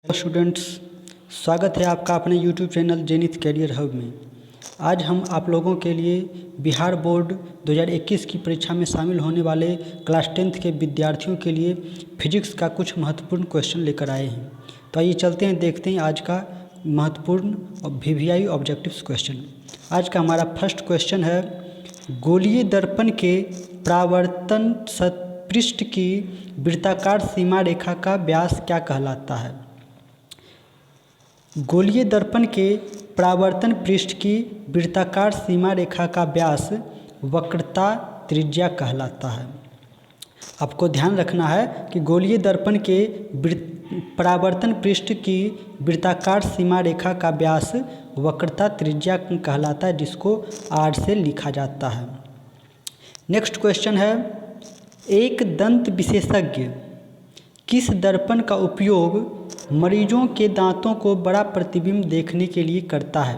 Hello students, स्वागत है आपका अपने YouTube channel Zenith Career Hub में। आज हम आप लोगों के लिए बिहार बोर्ड 2021 की परीक्षा में शामिल होने वाले क्लास 10th के विद्यार्थियों के लिए फिजिक्स का कुछ महत्वपूर्ण क्वेश्चन लेकर आए हैं। तो आइए चलते हैं, देखते हैं आज का महत्वपूर्ण VVI ऑब्जेक्टिव्स क्वेश्चन। आज का हमारा फर्स्ट क्वेश्चन है, गोलीय दर्पण के परावर्तन पृष्ठ की वृत्ताकार सीमा रेखा का व्यास क्या कहलाता है? गोलीय दर्पण के परावर्तन पृष्ठ की वृत्ताकार सीमा रेखा का व्यास वक्रता त्रिज्या कहलाता है। आपको ध्यान रखना है कि गोलीय दर्पण के परावर्तन पृष्ठ की वृत्ताकार सीमा रेखा का व्यास वक्रता त्रिज्या कहलाता है, जिसको R से लिखा जाता है। नेक्स्ट क्वेश्चन है, एक दंत विशेषज्ञ किस दर्पण का उपयोग मरीजों के दांतों को बड़ा प्रतिबिंब देखने के लिए करता है?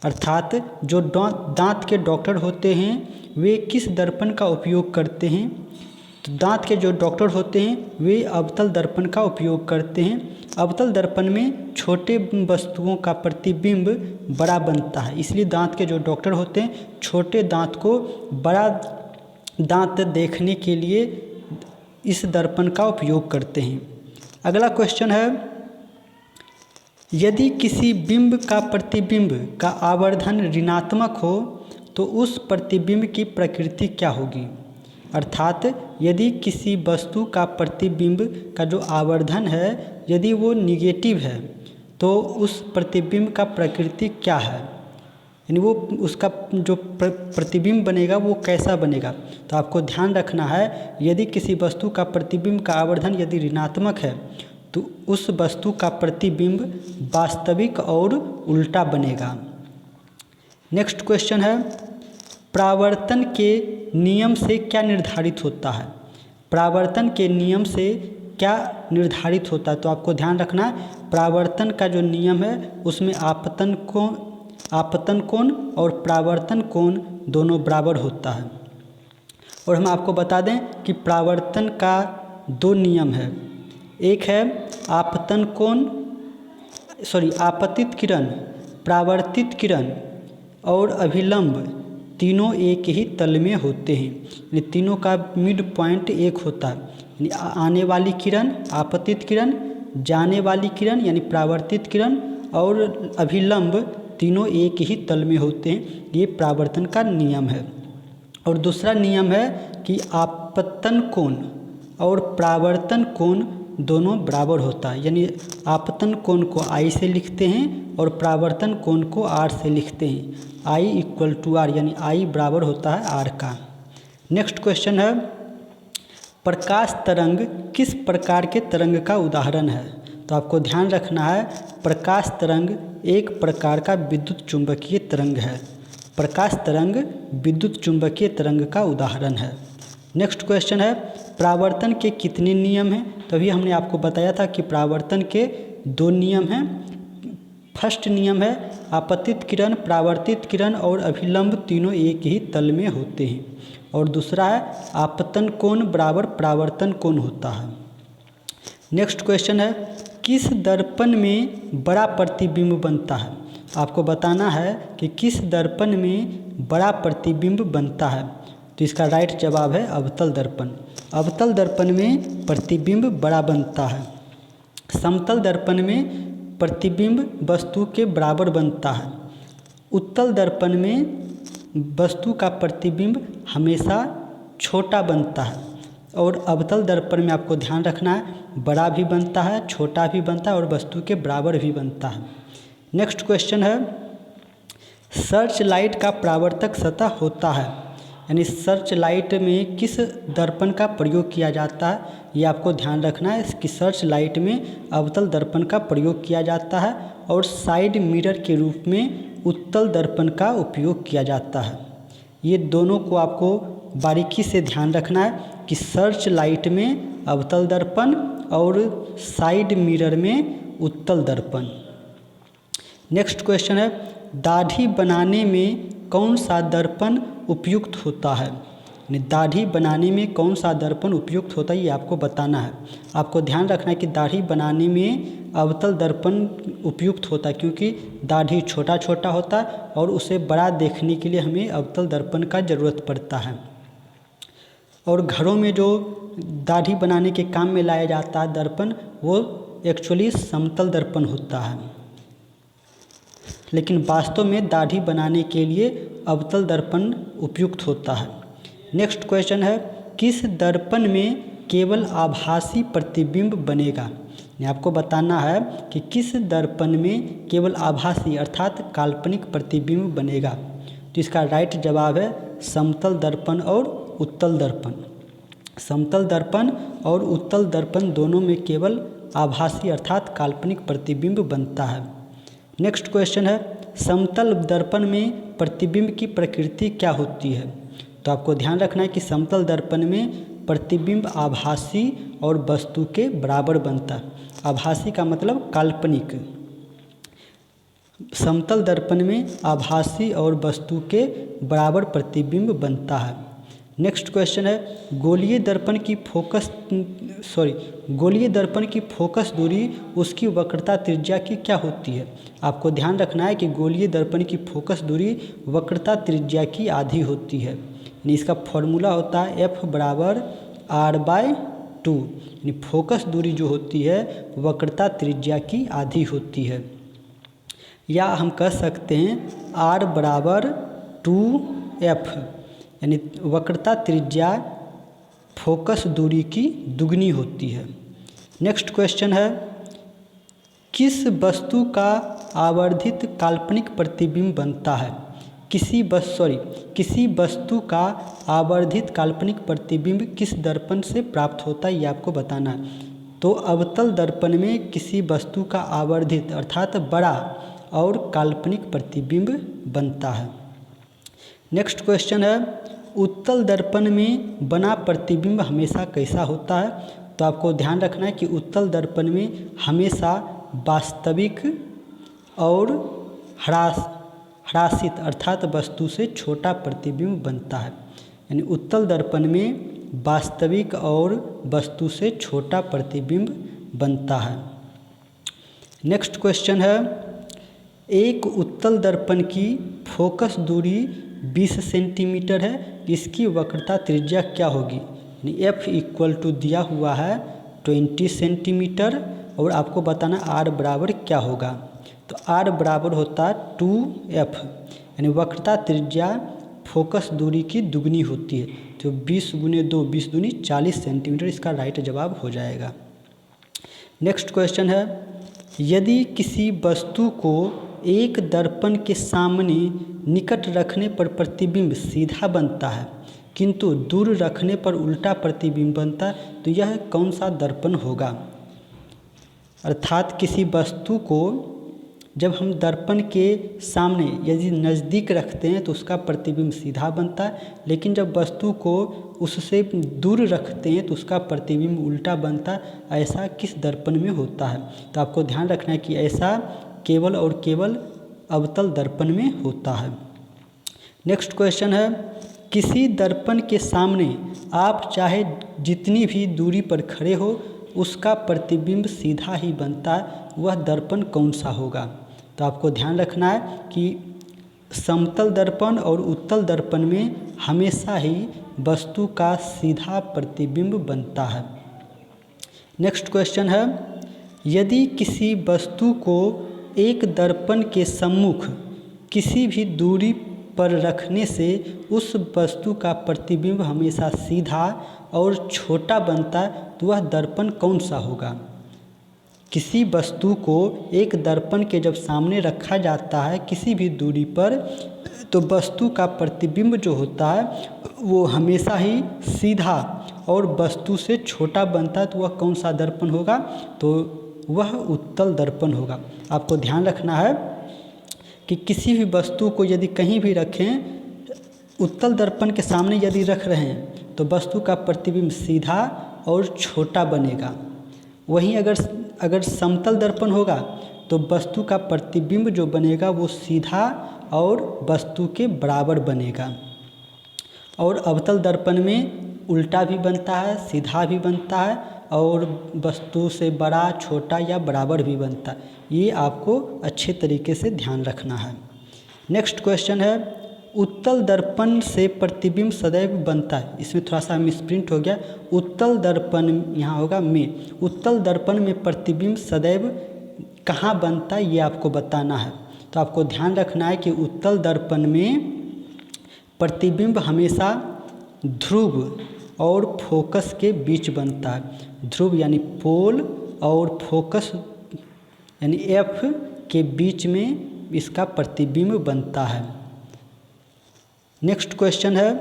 अर्थात जो दांत के डॉक्टर होते हैं वे किस दर्पण का उपयोग करते हैं? तो दांत के जो डॉक्टर होते हैं वे अवतल दर्पण का उपयोग करते हैं। अवतल दर्पण में छोटे वस्तुओं का प्रतिबिंब बड़ा बनता है, इसलिए दांत के जो डॉक्टर होते हैं छोटे दांत को बड़ा दांत देखने के लिए इस दर्पण का उपयोग करते हैं। अगला क्वेश्चन है, यदि किसी बिंब का प्रतिबिंब का आवर्धन ऋणात्मक हो तो उस प्रतिबिंब की प्रकृति क्या होगी? अर्थात यदि किसी वस्तु का प्रतिबिंब का जो आवर्धन है यदि वो निगेटिव है तो उस प्रतिबिंब का प्रकृति क्या है, यानी वो उसका जो प्रतिबिंब बनेगा वो कैसा बनेगा? तो आपको ध्यान रखना है, यदि किसी वस्तु का प्रतिबिंब का आवर्धन यदि ऋणात्मक है तो उस वस्तु का प्रतिबिंब वास्तविक और उल्टा बनेगा। नेक्स्ट क्वेश्चन है, परावर्तन के नियम से क्या निर्धारित होता है? परावर्तन के नियम से क्या निर्धारित होता है? तो आपको ध्यान रखना है, परावर्तन का जो नियम है उसमें आपतन कोण और परावर्तन कोण दोनों बराबर होता है। और हम आपको बता दें कि परावर्तन का दो नियम है, एक है आपतित किरण, परावर्तित किरण और अभिलंब तीनों एक ही तल में होते हैं, यानी तीनों का मिड पॉइंट एक होता है। यानी आने वाली किरण आपतित किरण, जाने वाली किरण यानी परावर्तित किरण और अभिलंब तीनों एक ही तल में होते हैं। ये परावर्तन का नियम है। और दूसरा नियम है कि आपतन कोण और परावर्तन कोण दोनों बराबर होता है, यानी आपतन कोण को I से लिखते हैं और परावर्तन कोण को R से लिखते हैं। I = R, यानी I बराबर होता है R का। नेक्स्ट क्वेश्चन है, प्रकाश तरंग किस प्रकार के तरंग का उदाहरण है? तो आपको ध्यान रखना है, प्रकाश तरंग एक प्रकार का विद्युत चुंबकीय तरंग है। प्रकाश तरंग विद्युत चुंबकीय तरंग का उदाहरण है। नेक्स्ट क्वेश्चन है, परावर्तन के कितने नियम हैं? तभी हमने आपको बताया था कि परावर्तन के दो नियम हैं। फर्स्ट नियम है आपतित किरण, परावर्तित किरण और अभिलंब तीनों एक ही तल में होते हैं। और दूसरा है आपतन कोण बराबर परावर्तन कोण होता है। नेक्स्ट क्वेश्चन है, किस दर्पण में बड़ा प्रतिबिंब बनता है? आपको बताना है कि किस दर्पण में बड़ा प्रतिबिंब बनता है। तो इसका राइट जवाब है अवतल दर्पण। अवतल दर्पण में प्रतिबिंब बड़ा बनता है। समतल दर्पण में प्रतिबिंब वस्तु के बराबर बनता है। उत्तल दर्पण में वस्तु का प्रतिबिंब हमेशा छोटा बनता है। और अवतल दर्पण में आपको ध्यान रखना है, बड़ा भी बनता है, छोटा भी बनता है और वस्तु के बराबर भी बनता है। नेक्स्ट क्वेश्चन है, सर्च लाइट का परावर्तक सतह होता है, यानी सर्च लाइट में किस दर्पण का प्रयोग किया जाता है? ये आपको ध्यान रखना है कि सर्च लाइट में अवतल दर्पण का प्रयोग किया जाता है और साइड मिरर के रूप में उत्तल दर्पण का उपयोग किया जाता है। ये दोनों को आपको बारीकी से ध्यान रखना है कि सर्च लाइट में अवतल दर्पण और साइड मिरर में उत्तल दर्पण। नेक्स्ट क्वेश्चन है, दाढ़ी बनाने में कौन सा दर्पण उपयुक्त होता है? यानी दाढ़ी बनाने में कौन सा दर्पण उपयुक्त होता है ये आपको बताना है। आपको ध्यान रखना है कि दाढ़ी बनाने में अवतल दर्पण उपयुक्त होता है, क्योंकि दाढ़ी छोटा छोटा होता है और उसे बड़ा देखने के लिए हमें अवतल दर्पण का ज़रूरत पड़ता है। और घरों में जो दाढ़ी बनाने के काम में लाया जाता है दर्पण, वो एक्चुअली समतल दर्पण होता है, लेकिन वास्तव में दाढ़ी बनाने के लिए अवतल दर्पण उपयुक्त होता है। नेक्स्ट क्वेश्चन है, किस दर्पण में केवल आभासी प्रतिबिंब बनेगा? आपको बताना है कि किस दर्पण में केवल आभासी अर्थात काल्पनिक प्रतिबिंब बनेगा। तो इसका राइट जवाब है समतल दर्पण और उत्तल दर्पण। समतल दर्पण और उत्तल दर्पण दोनों में केवल आभासी अर्थात काल्पनिक प्रतिबिंब बनता है। नेक्स्ट क्वेश्चन है, समतल दर्पण में प्रतिबिंब की प्रकृति क्या होती है? तो आपको ध्यान रखना है कि समतल दर्पण में प्रतिबिंब आभासी और वस्तु के बराबर बनता है। आभासी का मतलब काल्पनिक। समतल दर्पण में आभासी और वस्तु के बराबर प्रतिबिंब बनता है। नेक्स्ट क्वेश्चन है, गोलीय दर्पण की फोकस दूरी उसकी वक्रता त्रिज्या की क्या होती है? आपको ध्यान रखना है कि गोलीय दर्पण की फोकस दूरी वक्रता त्रिज्या की आधी होती है। इसका फॉर्मूला होता है F बराबर R/2। यानी फोकस दूरी जो होती है वक्रता त्रिज्या की आधी होती है, या हम कह सकते हैं R बराबर 2F, यानी वक्रता त्रिज्या फोकस दूरी की दुगनी होती है। नेक्स्ट क्वेश्चन है, किस वस्तु का आवर्धित काल्पनिक प्रतिबिंब बनता है? किसी वस्तु का आवर्धित काल्पनिक प्रतिबिंब किस दर्पण से प्राप्त होता है ये आपको बताना है। तो अवतल दर्पण में किसी वस्तु का आवर्धित अर्थात बड़ा और काल्पनिक प्रतिबिंब बनता है। नेक्स्ट क्वेश्चन है, उत्तल दर्पण में बना प्रतिबिंब हमेशा कैसा होता है? तो आपको ध्यान रखना है कि उत्तल दर्पण में हमेशा वास्तविक और ह्रासित अर्थात वस्तु से छोटा प्रतिबिंब बनता है। यानी उत्तल दर्पण में वास्तविक और वस्तु से छोटा प्रतिबिंब बनता है। नेक्स्ट क्वेश्चन है, एक उत्तल दर्पण की फोकस दूरी 20 सेंटीमीटर है, इसकी वक्रता त्रिज्या क्या होगी? यानी F इक्वल टू दिया हुआ है 20 सेंटीमीटर और आपको बताना R बराबर क्या होगा। तो R बराबर होता है 2F, यानी वक्रता त्रिज्या फोकस दूरी की दुगनी होती है। तो 20 × 2 20 दूनी 40 सेंटीमीटर इसका राइट जवाब हो जाएगा। नेक्स्ट क्वेश्चन है, यदि किसी वस्तु को एक दर्पण के सामने निकट रखने पर प्रतिबिंब सीधा बनता है किंतु दूर रखने पर उल्टा प्रतिबिंब बनता है, तो यह कौन सा दर्पण होगा? अर्थात किसी वस्तु को जब हम दर्पण के सामने यदि नज़दीक रखते हैं तो उसका प्रतिबिंब सीधा बनता है, लेकिन जब वस्तु को उससे दूर रखते हैं तो उसका प्रतिबिंब उल्टा बनता है। ऐसा किस दर्पण में होता है? तो आपको ध्यान रखना है कि ऐसा केवल और केवल अवतल दर्पण में होता है। नेक्स्ट क्वेश्चन है, किसी दर्पण के सामने आप चाहे जितनी भी दूरी पर खड़े हो उसका प्रतिबिंब सीधा ही बनता है, वह दर्पण कौन सा होगा? तो आपको ध्यान रखना है कि समतल दर्पण और उत्तल दर्पण में हमेशा ही वस्तु का सीधा प्रतिबिंब बनता है। नेक्स्ट क्वेश्चन है, यदि किसी वस्तु को एक दर्पण के सम्मुख किसी भी दूरी पर रखने से उस वस्तु का प्रतिबिंब हमेशा सीधा और छोटा बनता है, तो वह दर्पण कौन सा होगा? किसी वस्तु को एक दर्पण के जब सामने रखा जाता है किसी भी दूरी पर, तो वस्तु का प्रतिबिंब जो होता है वो हमेशा ही सीधा और वस्तु से छोटा बनता है, तो वह कौन सा दर्पण होगा? तो वह उत्तल दर्पण होगा। आपको ध्यान रखना है कि किसी भी वस्तु को यदि कहीं भी रखें, उत्तल दर्पण के सामने यदि रख रहे हैं तो वस्तु का प्रतिबिंब सीधा और छोटा बनेगा। वहीं अगर समतल दर्पण होगा तो वस्तु का प्रतिबिंब जो बनेगा वो सीधा और वस्तु के बराबर बनेगा। और अवतल दर्पण में उल्टा भी बनता है, सीधा भी बनता है और वस्तु से बड़ा, छोटा या बराबर भी बनता है। ये आपको अच्छे तरीके से ध्यान रखना है। नेक्स्ट क्वेश्चन है, उत्तल दर्पण से प्रतिबिंब सदैव बनता है। इसमें थोड़ा सा मिसप्रिंट हो गया, उत्तल दर्पण यहाँ होगा में। उत्तल दर्पण में प्रतिबिंब सदैव कहाँ बनता है ये आपको बताना है। तो आपको ध्यान रखना है कि उत्तल दर्पण में प्रतिबिंब हमेशा ध्रुव और फोकस के बीच बनता है। ध्रुव यानी पोल और फोकस यानी एफ के बीच में इसका प्रतिबिंब बनता है। नेक्स्ट क्वेश्चन है,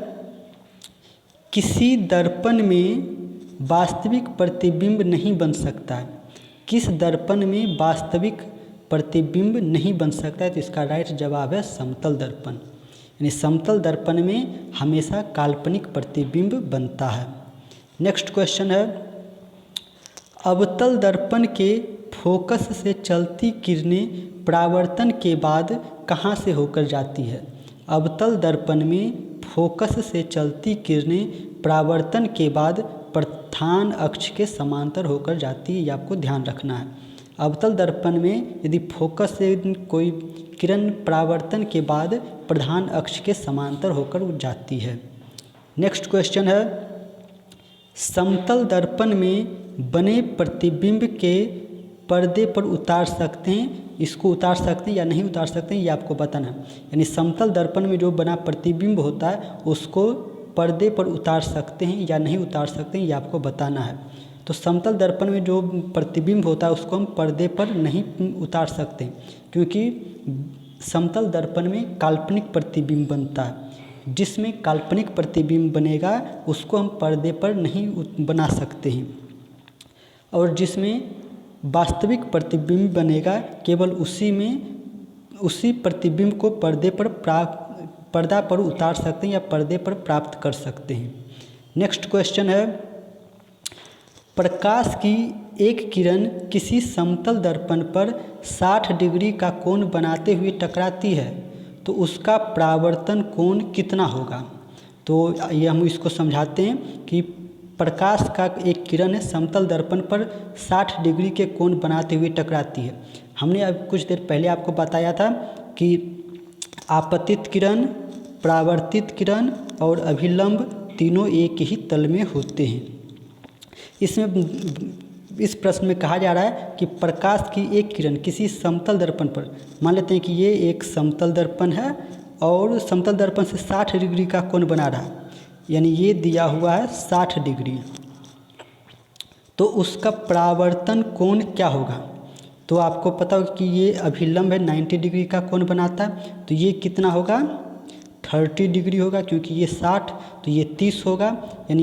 किसी दर्पण में वास्तविक प्रतिबिंब नहीं बन सकता है। किस दर्पण में वास्तविक प्रतिबिंब नहीं बन सकता है? तो इसका राइट जवाब है समतल दर्पण। यानी समतल दर्पण में हमेशा काल्पनिक प्रतिबिंब बनता है। नेक्स्ट क्वेश्चन है, अवतल दर्पण के फोकस से चलती किरणें परावर्तन के बाद कहाँ से होकर जाती है? अवतल दर्पण में फोकस से चलती किरणें परावर्तन के बाद प्रधान अक्ष के समांतर होकर जाती है, ये आपको ध्यान रखना है। अवतल दर्पण में यदि फोकस से कोई किरण परावर्तन के बाद प्रधान अक्ष के समांतर होकर जाती है। नेक्स्ट क्वेश्चन है, समतल दर्पण में बने प्रतिबिंब के पर्दे पर उतार सकते हैं, इसको उतार सकते हैं या नहीं उतार सकते हैं, ये आपको बताना है। यानी समतल दर्पण में जो बना प्रतिबिंब होता है उसको पर्दे पर उतार सकते हैं या नहीं उतार सकते हैं, ये आपको बताना है। तो समतल दर्पण में जो प्रतिबिंब होता है उसको हम पर्दे पर नहीं उतार सकते, क्योंकि समतल दर्पण में काल्पनिक प्रतिबिंब बनता है। जिसमें काल्पनिक प्रतिबिंब बनेगा उसको हम पर्दे पर नहीं बना सकते हैं, और जिसमें वास्तविक प्रतिबिंब बनेगा केवल उसी प्रतिबिंब को पर्दा पर उतार सकते हैं या पर्दे पर प्राप्त कर सकते हैं। नेक्स्ट क्वेश्चन है, प्रकाश की एक किरण किसी समतल दर्पण पर 60 डिग्री का कोण बनाते हुए टकराती है, तो उसका परावर्तन कोण कितना होगा? तो ये हम इसको समझाते हैं कि प्रकाश का एक किरण है, समतल दर्पण पर 60 डिग्री के कोण बनाते हुए टकराती है। हमने अब कुछ देर पहले आपको बताया था कि आपतित किरण, परावर्तित किरण और अभिलंब तीनों एक ही तल में होते हैं। इसमें इस प्रश्न में कहा जा रहा है कि प्रकाश की एक किरण किसी समतल दर्पण पर, मान लेते हैं कि ये एक समतल दर्पण है और समतल दर्पण से 60 डिग्री का कोण बना रहा है, यानी ये दिया हुआ है 60 डिग्री, तो उसका परावर्तन कोण क्या होगा? तो आपको पता हो कि ये अभिलंब है 90 डिग्री का कोण बनाता है, तो ये कितना होगा? 30 डिग्री होगा, क्योंकि ये 60 तो ये 30 होगा, यानी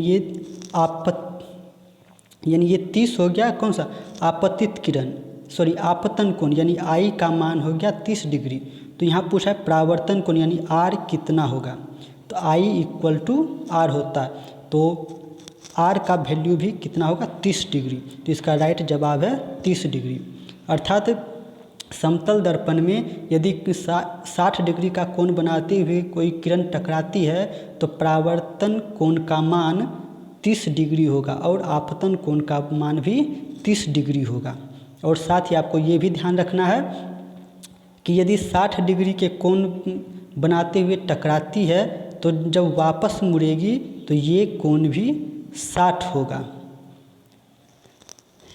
ये 30 हो गया। कौन सा? आपतित किरण, सॉरी आपतन कोण, यानी आई का मान हो गया 30 डिग्री। तो यहाँ पूछा है परावर्तन कोण यानी आर कितना होगा, तो I = R होता है, तो R का वैल्यू भी कितना होगा? 30 डिग्री। तो इसका राइट जवाब है 30 डिग्री। अर्थात समतल दर्पण में यदि 60 डिग्री का कोण बनाते हुए कोई किरण टकराती है तो परावर्तन कोण का मान 30 डिग्री होगा और आपतन कोण का मान भी 30 डिग्री होगा। और साथ ही आपको ये भी ध्यान रखना है कि यदि 60 डिग्री के कोण बनाते हुए टकराती है तो जब वापस मुड़ेगी तो ये कोण भी 60 होगा।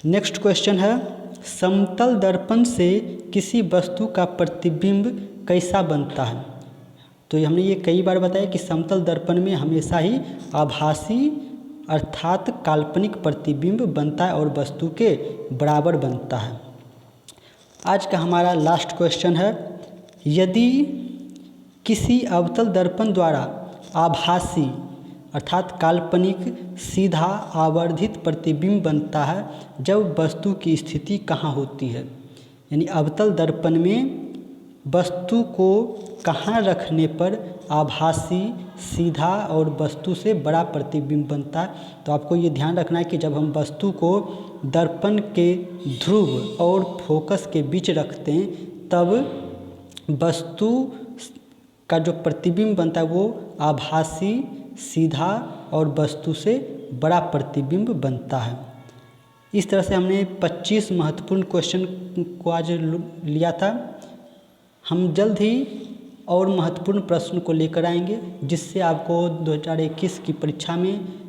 नेक्स्ट क्वेश्चन है, समतल दर्पण से किसी वस्तु का प्रतिबिंब कैसा बनता है? तो हमने ये कई बार बताया कि समतल दर्पण में हमेशा ही आभासी अर्थात काल्पनिक प्रतिबिंब बनता है और वस्तु के बराबर बनता है। आज का हमारा लास्ट क्वेश्चन है, यदि किसी अवतल दर्पण द्वारा आभासी अर्थात काल्पनिक सीधा आवर्धित प्रतिबिंब बनता है जब वस्तु की स्थिति कहाँ होती है? यानी अवतल दर्पण में वस्तु को कहाँ रखने पर आभासी सीधा और वस्तु से बड़ा प्रतिबिंब बनता है? तो आपको ये ध्यान रखना है कि जब हम वस्तु को दर्पण के ध्रुव और फोकस के बीच रखते हैं तब वस्तु का जो प्रतिबिंब बनता है वो आभासी सीधा और वस्तु से बड़ा प्रतिबिंब बनता है। इस तरह से हमने 25 महत्वपूर्ण क्वेश्चन को आज लिया था। हम जल्द ही और महत्वपूर्ण प्रश्न को लेकर आएंगे, जिससे आपको 2021 की परीक्षा में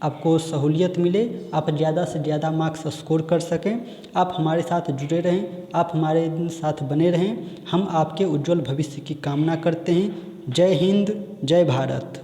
आपको सहूलियत मिले, आप ज़्यादा से ज़्यादा मार्क्स स्कोर कर सकें। आप हमारे साथ जुड़े रहें, आप हमारे साथ बने रहें। हम आपके उज्जवल भविष्य की कामना करते हैं। जय हिंद, जय भारत।